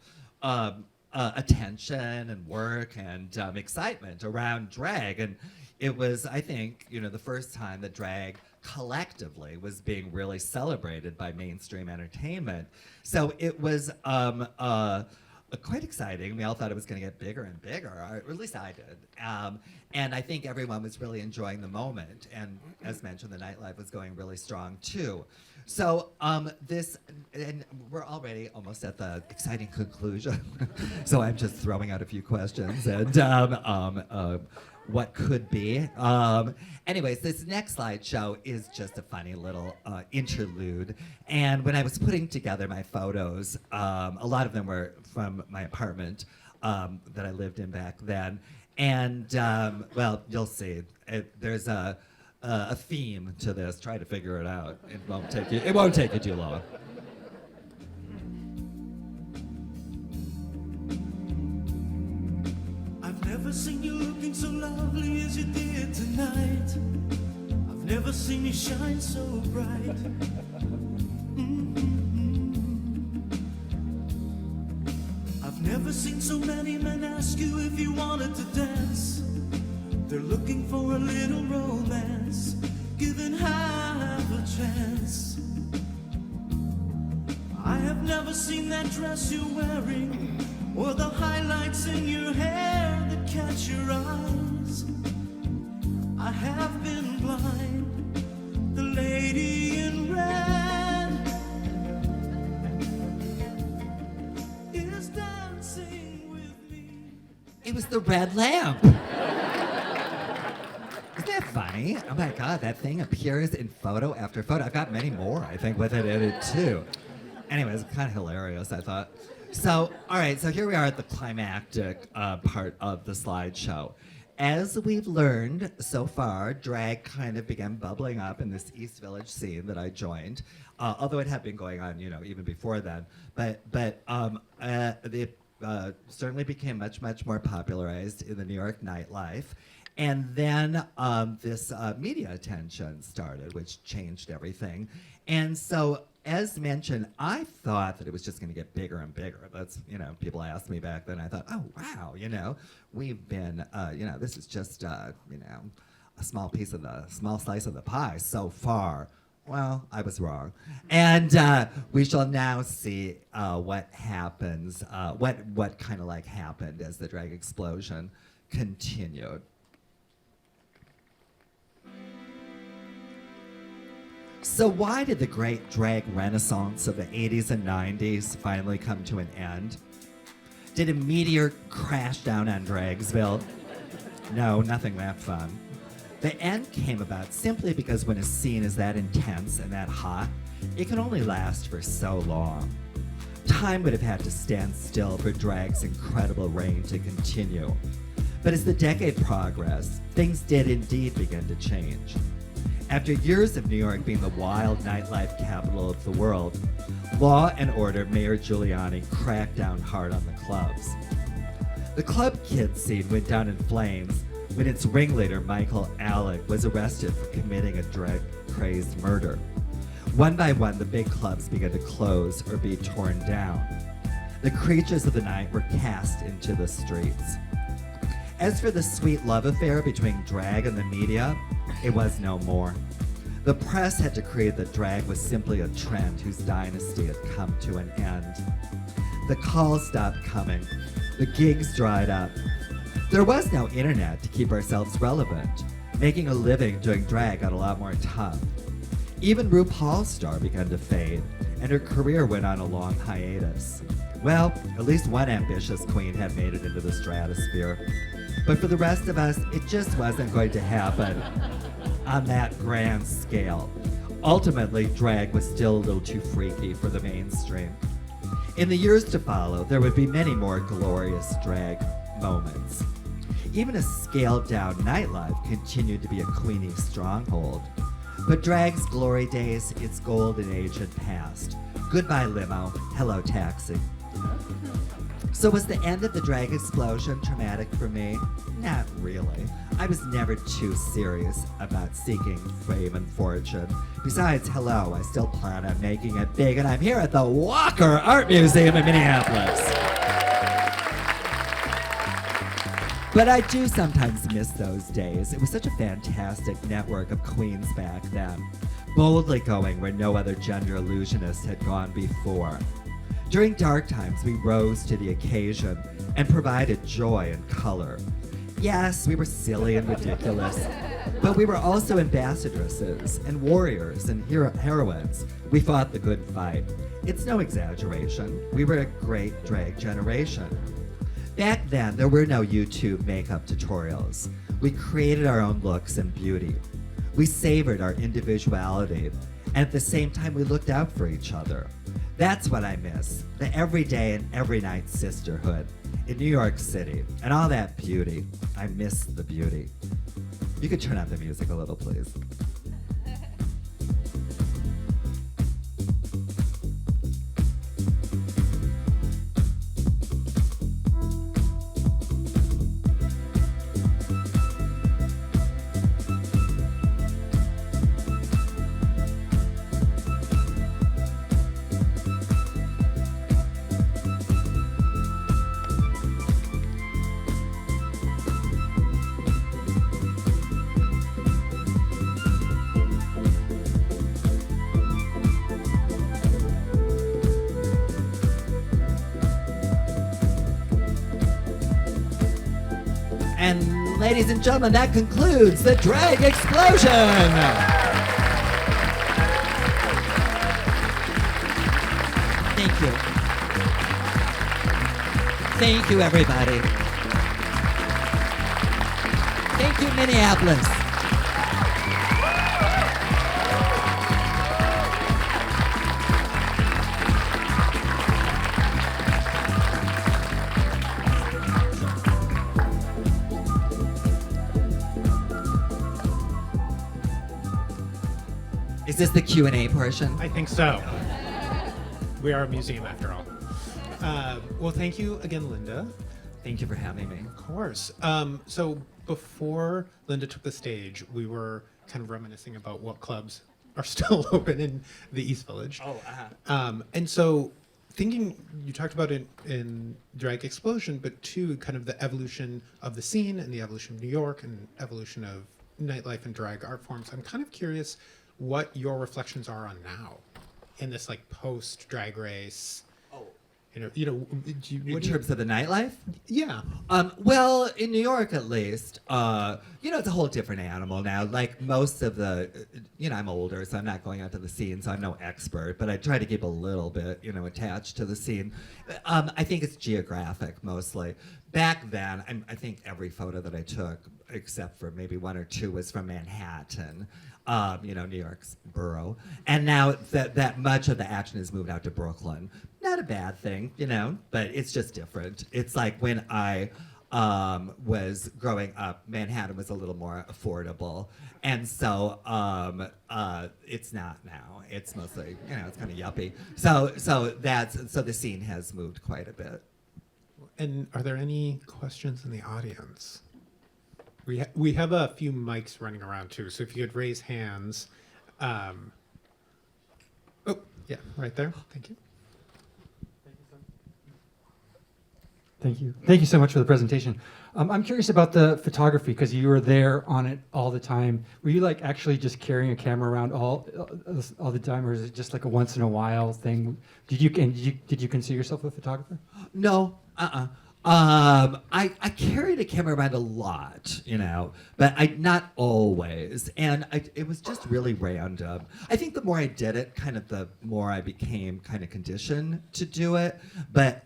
attention and work and excitement around drag. And it was, I think, the first time that drag collectively was being really celebrated by mainstream entertainment. So it was quite exciting. We all thought it was going to get bigger and bigger, or at least I did. And I think everyone was really enjoying the moment. And as mentioned, the nightlife was going really strong too. So and we're already almost at the exciting conclusion. So I'm just throwing out a few questions and what could be. Anyways, this next slideshow is just a funny little interlude. And when I was putting together my photos, a lot of them were from my apartment that I lived in back then. And well, you'll see. There's a theme to this. Try to figure it out. It won't take you too long. I've never seen you looking so lovely as you did tonight. I've never seen you shine so bright. I've never seen so many men ask you if you wanted to dance. They're looking for a little romance, given half a chance. I have never seen that dress you're wearing, or the highlights in your hair that catch your eyes. I have been blind, the lady in red is dancing with me. It was the red lamp. Isn't that funny? Oh my God, that thing appears in photo after photo. I've got many more, I think, with it in it too. Anyways, kind of hilarious, I thought. So, all right, so here we are at the climactic part of the slideshow. As we've learned so far, drag kind of began bubbling up in this East Village scene that I joined, although it had been going on, even before then. But it certainly became much, much more popularized in the New York nightlife. And then this media attention started, which changed everything. And so as mentioned, I thought that it was just going to get bigger and bigger. That's, people asked me back then. I thought, oh, wow, we've been, this is just, a small slice of the pie so far. Well, I was wrong. And we shall now see what happens, what kind of like happened as the drag explosion continued. So why did the great drag renaissance of the 80s and 90s finally come to an end? Did a meteor crash down on Dragsville? No, nothing that fun. The end came about simply because when a scene is that intense and that hot, it can only last for so long. Time would have had to stand still for drag's incredible reign to continue. But as the decade progressed, things did indeed begin to change. After years of New York being the wild nightlife capital of the world, Law and Order Mayor Giuliani cracked down hard on the clubs. The club kid scene went down in flames when its ringleader, Michael Alec, was arrested for committing a drag-crazed murder. One by one, the big clubs began to close or be torn down. The creatures of the night were cast into the streets. As for the sweet love affair between drag and the media, it was no more. The press had decreed that drag was simply a trend whose dynasty had come to an end. The calls stopped coming. The gigs dried up. There was no internet to keep ourselves relevant. Making a living doing drag got a lot more tough. Even RuPaul's star began to fade, and her career went on a long hiatus. Well, at least one ambitious queen had made it into the stratosphere. But for the rest of us, it just wasn't going to happen on that grand scale. Ultimately, drag was still a little too freaky for the mainstream. In the years to follow, there would be many more glorious drag moments. Even a scaled-down nightlife continued to be a queenie stronghold. But drag's glory days, its golden age had passed. Goodbye limo, hello taxi. So was the end of the drag explosion traumatic for me? Not really. I was never too serious about seeking fame and fortune. Besides, hello, I still plan on making it big, and I'm here at the Walker Art Museum in Minneapolis. But I do sometimes miss those days. It was such a fantastic network of queens back then, boldly going where no other gender illusionist had gone before. During dark times, we rose to the occasion and provided joy and color. Yes, we were silly and ridiculous, but we were also ambassadresses and warriors and heroines. We fought the good fight. It's no exaggeration. We were a great drag generation. Back then, there were no YouTube makeup tutorials. We created our own looks and beauty. We savored our individuality, and at the same time, we looked out for each other. That's what I miss, the everyday and every night sisterhood in New York City, and all that beauty. I miss the beauty. You could turn up the music a little, please. And ladies and gentlemen, that concludes the drag explosion. Thank you. Thank you, everybody. Thank you, Minneapolis. Is this the Q&A portion? I think so. We are a museum after all. Well, thank you again, Linda. Thank you for having me. Of course. So before Linda took the stage, we were kind of reminiscing about what clubs are still open in the East Village. Oh, And so thinking, you talked about it in Drag Explosion, but too, kind of the evolution of the scene and the evolution of New York and evolution of nightlife and drag art forms. I'm kind of curious what your reflections are on now in this like post Drag Race. Oh. In terms of the nightlife? Yeah. Well, in New York at least, it's a whole different animal now. Like most of the, I'm older, so I'm not going out to the scene, so I'm no expert, but I try to keep a little bit, attached to the scene. I think it's geographic mostly. Back then, I think every photo that I took, except for maybe one or two, was from Manhattan. New York's borough. And now that much of the action has moved out to Brooklyn. Not a bad thing, but it's just different. It's like when I was growing up, Manhattan was a little more affordable. And so it's not now. It's mostly, it's kind of yuppie. So the scene has moved quite a bit. And are there any questions in the audience? We have a few mics running around too, so if you could raise hands. Oh, yeah, right there. Thank you. Thank you. Thank you so much for the presentation. I'm curious about the photography because you were there on it all the time. Were you like actually just carrying a camera around all the time, or is it just like a once in a while thing? Did you consider yourself a photographer? No. I carried a camera around a lot, but not always. And it was just really random. I think the more I did it, kind of the more I became kind of conditioned to do it. But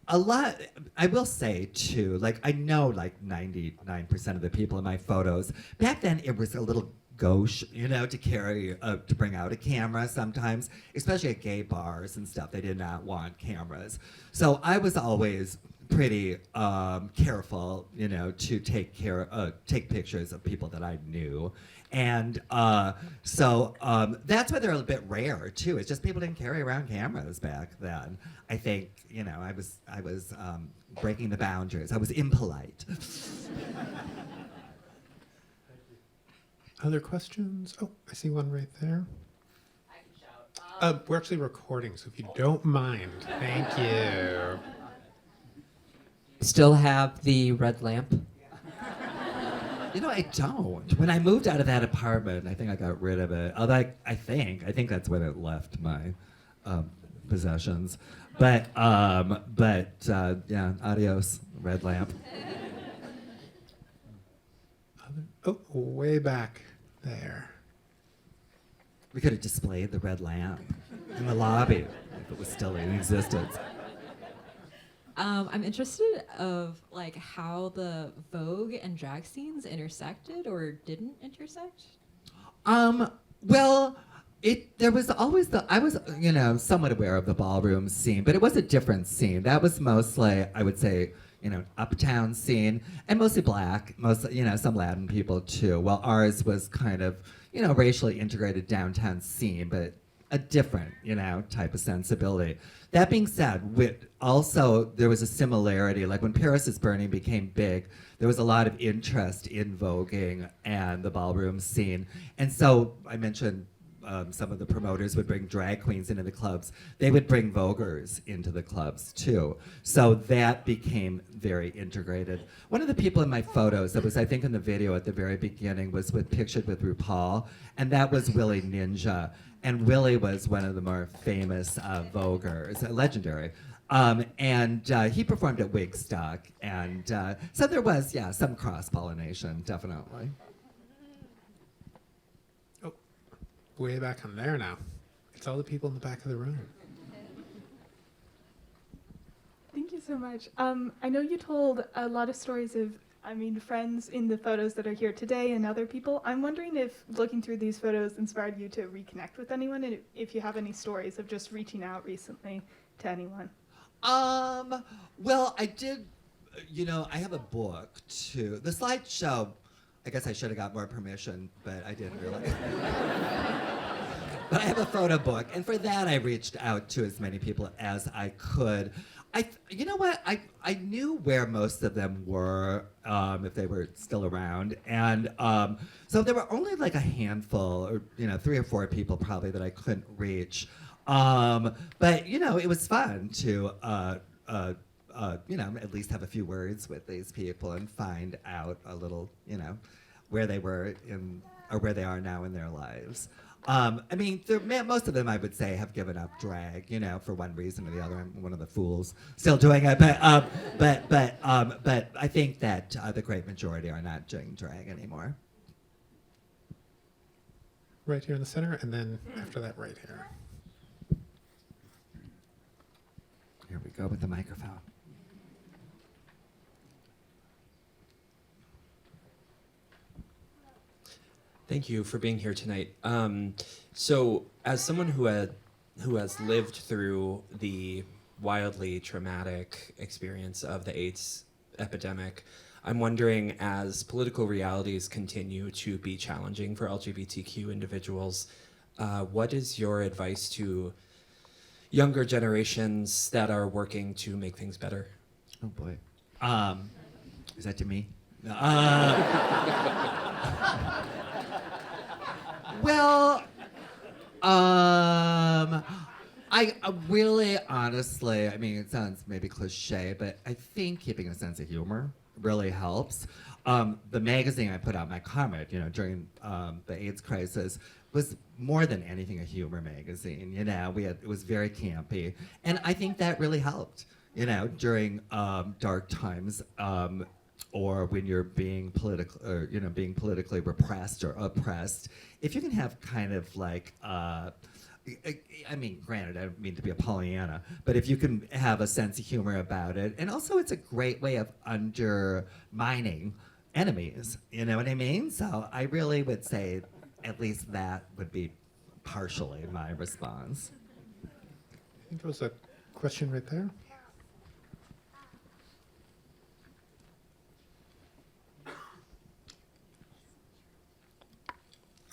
a lot, I will say too, like I know like 99% of the people in my photos, back then it was a little gauche, to carry, to bring out a camera sometimes, especially at gay bars and stuff. They did not want cameras. So I was always pretty careful, to take pictures of people that I knew. And so that's why they're a bit rare too. It's just people didn't carry around cameras back then. I think, I was breaking the boundaries. I was impolite. Other questions? Oh, I see one right there. I can shout. We're actually recording, so if you don't mind, thank you. Still have the red lamp? I don't. When I moved out of that apartment, I think I got rid of it. Although I think that's when it left my possessions. But yeah, adios, red lamp. Oh, way back there. We could have displayed the red lamp in the lobby if it was still in existence. I'm interested of like how the Vogue and drag scenes intersected or didn't intersect. Well, there was always I was, somewhat aware of the ballroom scene, but it was a different scene. That was mostly, I would say, uptown scene, and mostly black, some Latin people too. While ours was kind of, racially integrated downtown scene, but a different, type of sensibility. That being said, there was a similarity. Like when Paris is Burning became big, there was a lot of interest in voguing and the ballroom scene. And so I mentioned some of the promoters would bring drag queens into the clubs. They would bring voguers into the clubs too. So that became very integrated. One of the people in my photos that was, I think, in the video at the very beginning was pictured with RuPaul, and that was Willi Ninja. And Willi was one of the more famous voguers, legendary. And he performed at Wigstock. And so there was, some cross-pollination, definitely. Way back on there now. It's all the people in the back of the room. Thank you so much. I know you told a lot of stories of, friends in the photos that are here today and other people. I'm wondering if looking through these photos inspired you to reconnect with anyone, and if you have any stories of just reaching out recently to anyone. Well, I did, I have a book too. The slideshow, I guess I should have got more permission, but I didn't really. But I have a photo book, and for that I reached out to as many people as I could. You know what? I knew where most of them were, if they were still around, and so there were only like a handful, or 3 or 4 people probably that I couldn't reach. But it was fun to at least have a few words with these people and find out a little, where they were or where they are now in their lives. I mean, most of them, I would say, have given up drag, for one reason or the other. I'm one of the fools still doing it, but I think that the great majority are not doing drag anymore. Right here in the center, and then after that, right here. Here we go with the microphone. Thank you for being here tonight. So, as someone who has lived through the wildly traumatic experience of the AIDS epidemic, I'm wondering, as political realities continue to be challenging for LGBTQ individuals, what is your advice to younger generations that are working to make things better? Oh boy. Is that to me? Well, I really, honestly, I mean, it sounds maybe cliche, but I think keeping a sense of humor really helps. The magazine I put out, My Comrade, during the AIDS crisis, was more than anything a humor magazine. It was very campy, and I think that really helped. During dark times. Or when you're being being politically repressed or oppressed, if you can have kind of like, I mean, granted, I don't mean to be a Pollyanna, but if you can have a sense of humor about it, and also it's a great way of undermining enemies, you know what I mean? So I really would say at least that would be partially my response. I think there was a question right there.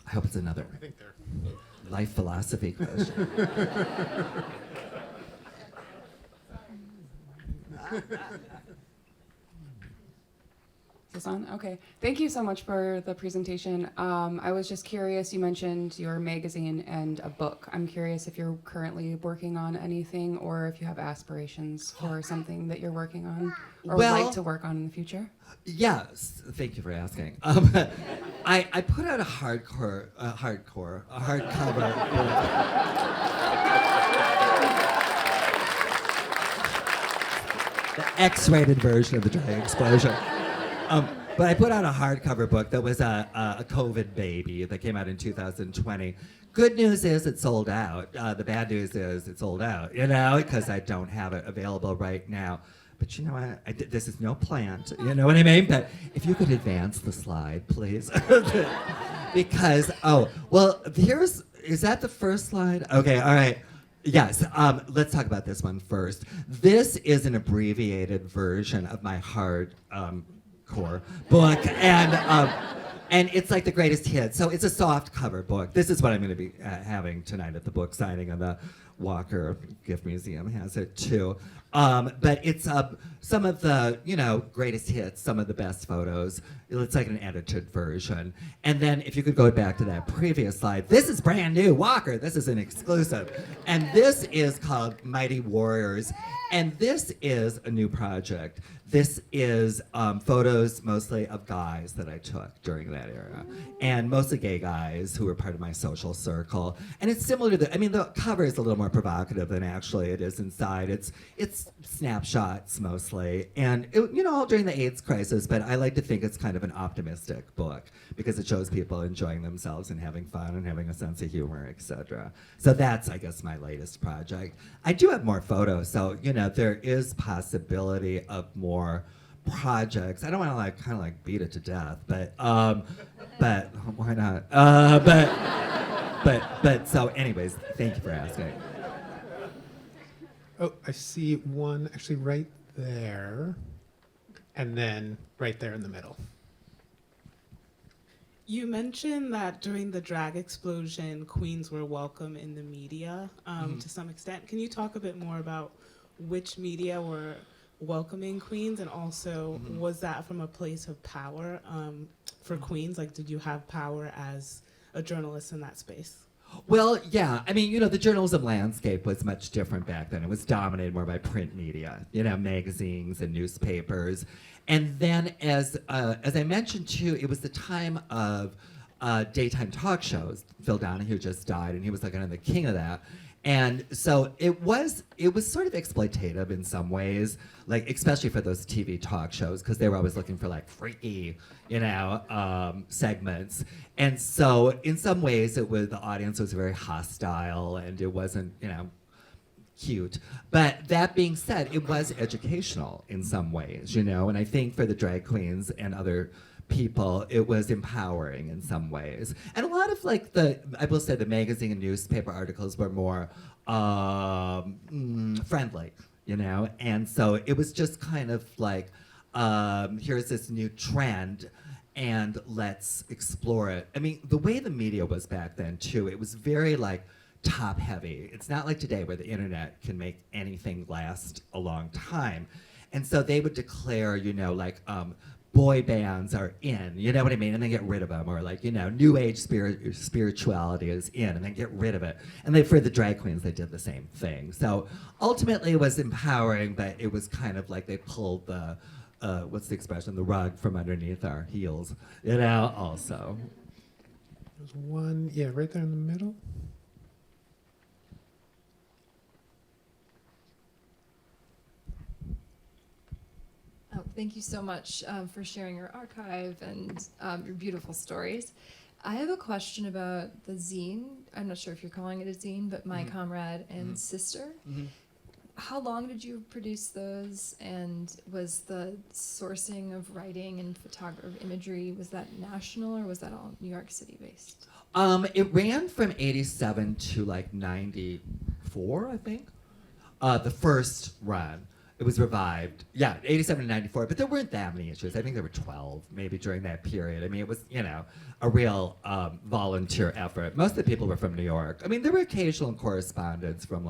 I hope it's another I think there. life philosophy question. Is this on? Okay. Thank you so much for the presentation. I was just curious, you mentioned your magazine and a book. I'm curious if you're currently working on anything or if you have aspirations for something that you're working on or would like to work on in the future. Yes, thank you for asking. I put out a hardcover the X-rated version of the Drag Explosion. But I put out a hardcover book that was a COVID baby that came out in 2020. Good news is it sold out. The bad news is it sold out, because I don't have it available right now. But you know what? This is no plant, you know what I mean? But if you could advance the slide, please. Because, is that the first slide? Okay, all right. Yes, let's talk about this one first. This is an abbreviated version of my hardcore book, and it's like the greatest hit. So it's a soft cover book. This is what I'm going to be having tonight at the book signing, and the Walker Gift Museum has it too. But it's some of the greatest hits, some of the best photos. It's like an edited version. And then if you could go back to that previous slide, this is brand new, Walker. This is an exclusive. And this is called Mighty Warriors. And this is a new project. This is photos mostly of guys that I took during that era. And mostly gay guys who were part of my social circle. And it's similar to the cover is a little more provocative than actually it is inside. It's snapshots mostly. And, all during the AIDS crisis, but I like to think it's kind of an optimistic book because it shows people enjoying themselves and having fun and having a sense of humor, etc. So that's, I guess, my latest project. I do have more photos, so, there is possibility of more projects. I don't want to beat it to death, but why not? But so anyways, thank you for asking. Oh, I see one actually right there, and then right there in the middle. You mentioned that during the drag explosion, queens were welcome in the media to some extent. Can you talk a bit more about which media were welcoming queens, and also was that from a place of power for queens? Like, did you have power as a journalist in that space? Well, yeah. I mean, the journalism landscape was much different back then. It was dominated more by print media, magazines and newspapers. And then, as I mentioned too, it was the time of daytime talk shows. Phil Donahue just died, and he was like kind of the king of that. And so it was sort of exploitative in some ways, like especially for those TV talk shows, because they were always looking for like freaky, segments. And so in some ways the audience was very hostile, and it wasn't, cute. But that being said, it was educational in some ways, and I think for the drag queens and other people, it was empowering in some ways. And a lot of I will say the magazine and newspaper articles were more friendly, and so it was just kind of like, here's this new trend and let's explore it. I mean, the way the media was back then too, it was very top heavy. It's not like today where the internet can make anything last a long time. And so they would declare, boy bands are in, you know what I mean? And then get rid of them. Or new age spirituality is in, and then get rid of it. And for the drag queens, they did the same thing. So ultimately it was empowering, but it was kind of like they pulled the, what's the expression? The rug from underneath our heels, also. There's one, right there in the middle. Thank you so much for sharing your archive and your beautiful stories. I have a question about the zine. I'm not sure if you're calling it a zine, but My Comrade and Sister. How long did you produce those? And was the sourcing of writing and photography, imagery, was that national or was that all New York City based? It ran from 87 to 94, I think. The first run. It was revived. Yeah, 87 to 94, but there weren't that many issues. I think there were 12 maybe during that period. I mean, it was, a real volunteer effort. Most of the people were from New York. I mean, there were occasional correspondents from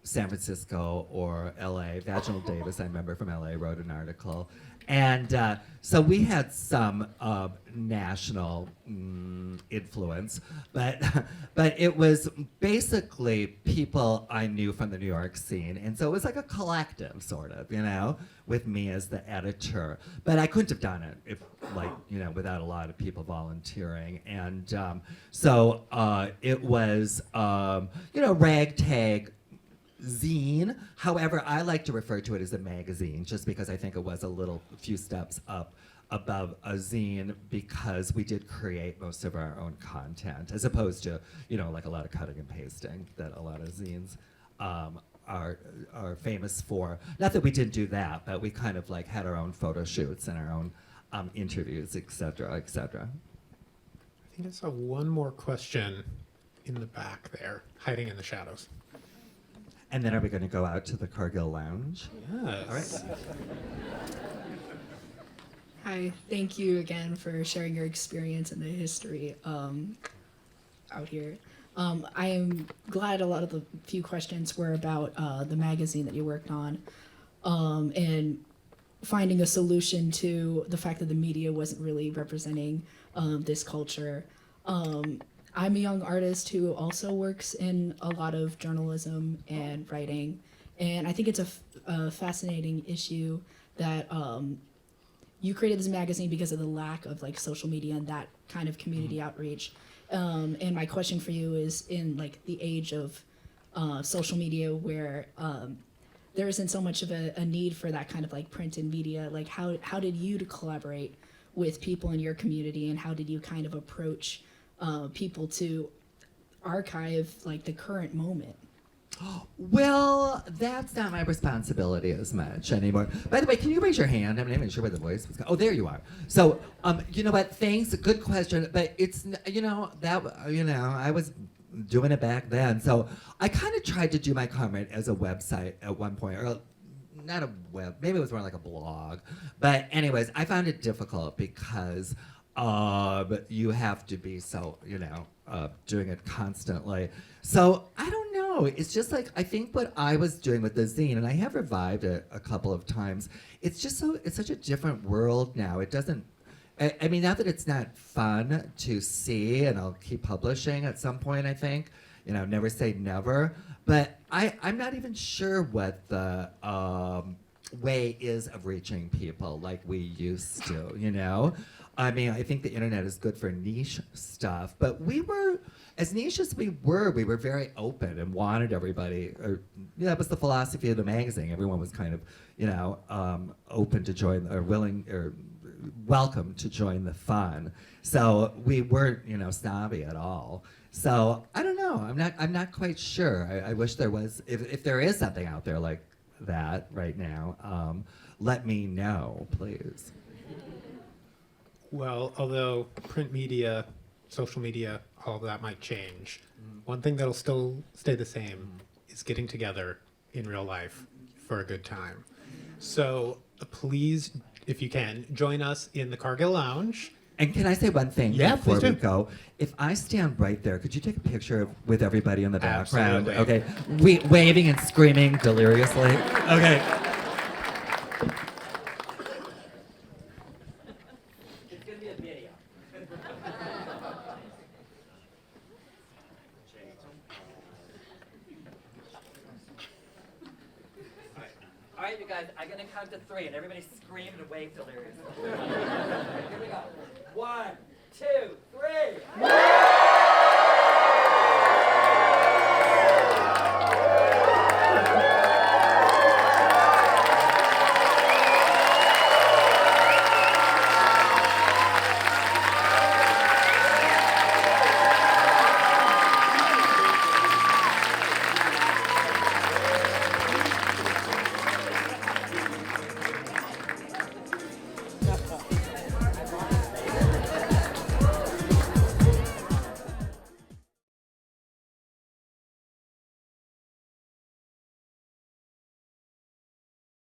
San Francisco or LA. Vaginal Davis, I remember from LA, wrote an article. And so we had some national influence, but it was basically people I knew from the New York scene. And so it was like a collective, sort of, with me as the editor. But I couldn't have done it if, without a lot of people volunteering. And so it was, ragtag zine. However, I like to refer to it as a magazine just because I think it was a few steps up above a zine because we did create most of our own content as opposed to, a lot of cutting and pasting that a lot of zines are famous for. Not that we didn't do that, but we kind of had our own photo shoots and our own interviews, et cetera, et cetera. I think I saw one more question in the back there, hiding in the shadows. And then are we going to go out to the Cargill Lounge? Yes. All right. Hi, thank you again for sharing your experience and the history out here. I am glad a lot of the few questions were about the magazine that you worked on and finding a solution to the fact that the media wasn't really representing this culture. I'm a young artist who also works in a lot of journalism and writing, and I think it's a fascinating issue that you created this magazine because of the lack of social media and that kind of community outreach. And my question for you is, in the age of social media where there isn't so much of a need for that kind of print and media, how did you collaborate with people in your community, and how did you kind of approach people to archive the current moment? Well, that's not my responsibility as much anymore. By the way, can you raise your hand? I'm not even sure where the voice was going. Oh, there you are. So, you know what? Thanks. Good question. But it's, I was doing it back then. So I kind of tried to do My Comrade as a website at one point, or not a web, maybe it was more like a blog. But anyways, I found it difficult because you have to be so, doing it constantly. So I don't know. know. It's just like, I think what I was doing with the zine, and I have revived it a couple of times, it's such a different world now. It doesn't, I mean, not that it's not fun to see, and I'll keep publishing at some point, I think. You know, never say never. But I'm not even sure what the way is of reaching people like we used to, you know? I mean, I think the internet is good for niche stuff, but we were, as niche as we were very open and wanted everybody, that was the philosophy of the magazine. Everyone was kind of, you know, open to join, or willing, or welcome to join the fun. So we weren't, you know, snobby at all. So I don't know. I'm not quite sure. I wish there was. If there is something out there like that right now, let me know, please. Well, although print media, social media, all of that might change, one thing that'll still stay the same is getting together in real life for a good time. So please, if you can, join us in the Cargill Lounge. And can I say one thing before please we do. go? If I stand right there, could you take a picture with everybody in the background? Absolutely. Okay, waving and screaming deliriously. Okay. It's gonna be a video. All right, you guys, I'm gonna count to 3, and everybody scream and wave deliriously. Here we go. 1, 2, 3.